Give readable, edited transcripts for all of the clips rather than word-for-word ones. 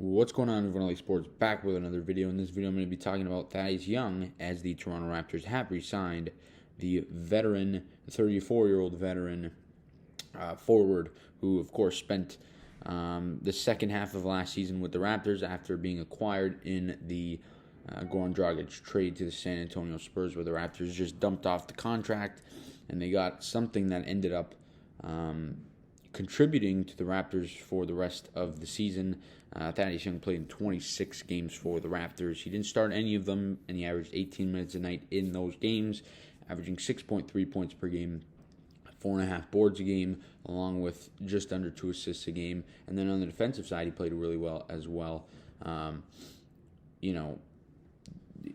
What's going on, everyone? LA Sports back with another video. In this video, I'm going to be talking about Thaddeus Young, as the Toronto Raptors have re-signed the veteran, 34-year-old veteran forward, who of course spent the second half of last season with the Raptors after being acquired in the Goran Dragic trade to the San Antonio Spurs, where the Raptors just dumped off the contract and they got something that ended up contributing to the Raptors for the rest of the season. Thaddeus Young played in 26 games for the Raptors. He didn't start any of them, and he averaged 18 minutes a night in those games, averaging 6.3 points per game, 4.5 boards a game, along with just under 2 assists a game. And then on the defensive side, he played really well as well.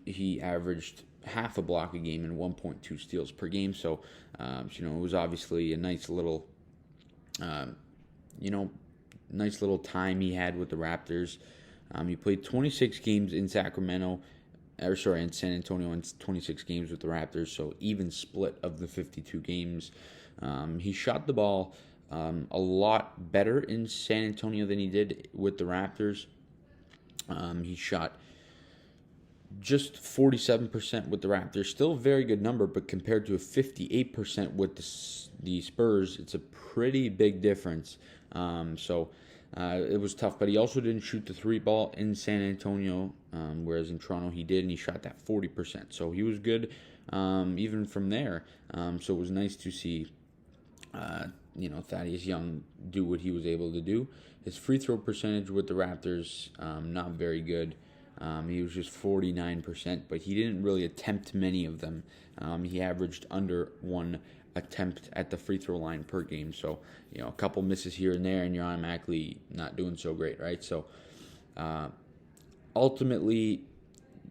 He averaged half a block a game and 1.2 steals per game. So, it was obviously a nice little time he had with the Raptors. He played 26 games in San Antonio, and 26 games with the Raptors, so even split of the 52 games. He shot the ball a lot better in San Antonio than he did with the Raptors. He shot just 47% with the Raptors. Still a very good number, but compared to a 58% with the Spurs, it's a pretty big difference. It was tough, but he also didn't shoot the three ball in San Antonio, whereas in Toronto he did, and he shot that 40%. So he was good even from there. So it was nice to see Thaddeus Young do what he was able to do. His free throw percentage with the Raptors, not very good. He was just 49%, but he didn't really attempt many of them. He averaged under one attempt at the free throw line per game. So, a couple misses here and there, and you're automatically not doing so great, right? So, ultimately,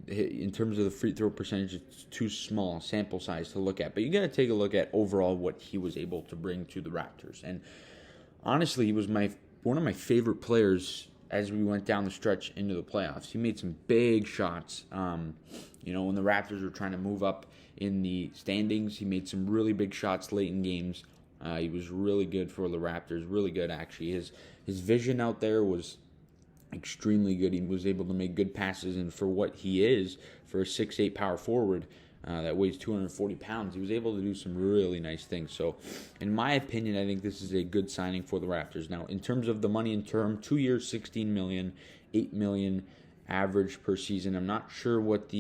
in terms of the free throw percentage, it's too small sample size to look at. But you got to take a look at overall what he was able to bring to the Raptors. And honestly, he was one of my favorite players as we went down the stretch into the playoffs. He made some big shots. When the Raptors were trying to move up in the standings, he made some really big shots late in games. He was really good for the Raptors, really good actually. His vision out there was extremely good. He was able to make good passes, and for what he is, for a 6'8" power forward that weighs 240 pounds, he was able to do some really nice things. So, in my opinion, I think this is a good signing for the Raptors. Now, in terms of the money in term, 2 years, $16 million, $8 million average per season. I'm not sure what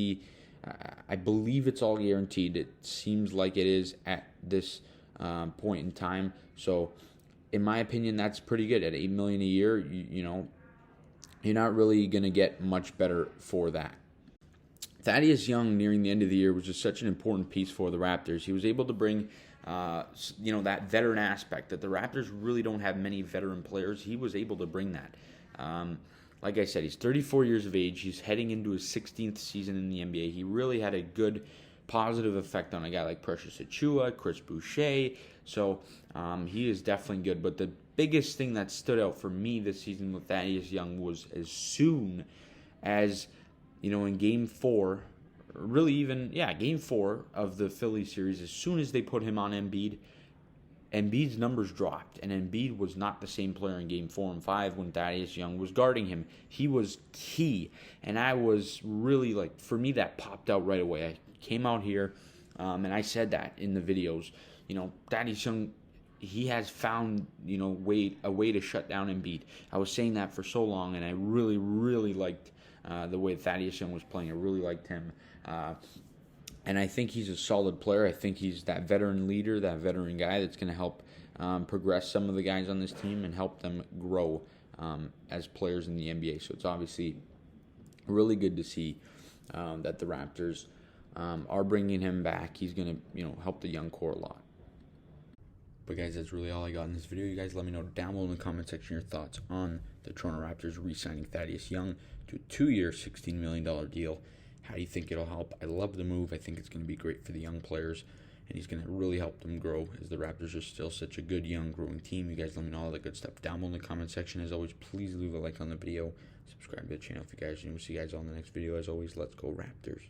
I believe it's all guaranteed. It seems like it is at this point in time. So, in my opinion, that's pretty good. At $8 million a year, you're not really going to get much better for that. Thaddeus Young, nearing the end of the year, was just such an important piece for the Raptors. He was able to bring, that veteran aspect that the Raptors really don't have many veteran players. He was able to bring that. Like I said, he's 34 years of age. He's heading into his 16th season in the NBA. He really had a good, positive effect on a guy like Precious Achiuwa, Chris Boucher. So he is definitely good. But the biggest thing that stood out for me this season with Thaddeus Young was as soon as, in Game 4, Game 4 of the Philly series, as soon as they put him on Embiid's numbers dropped, and Embiid was not the same player in Game 4 and 5 when Thaddeus Young was guarding him. He was key, and I was really, for me, that popped out right away. I came out here, and I said that in the videos. Thaddeus Young, he has found, a way to shut down Embiid. I was saying that for so long, and I really, really liked the way Thaddeus Young was playing. I really liked him. And I think he's a solid player. I think he's that veteran leader, that veteran guy that's going to help progress some of the guys on this team and help them grow as players in the NBA. So it's obviously really good to see that the Raptors are bringing him back. He's going to, help the young core a lot. But guys, that's really all I got in this video. You guys let me know down below in the comment section your thoughts on the Toronto Raptors re-signing Thaddeus Young to a 2-year, $16 million deal. How do you think it'll help? I love the move. I think it's going to be great for the young players, and he's going to really help them grow, as the Raptors are still such a good, young, growing team. You guys let me know all that good stuff down below in the comment section. As always, please leave a like on the video. Subscribe to the channel if you guys are new. We'll see you guys all in the next video. As always, let's go Raptors.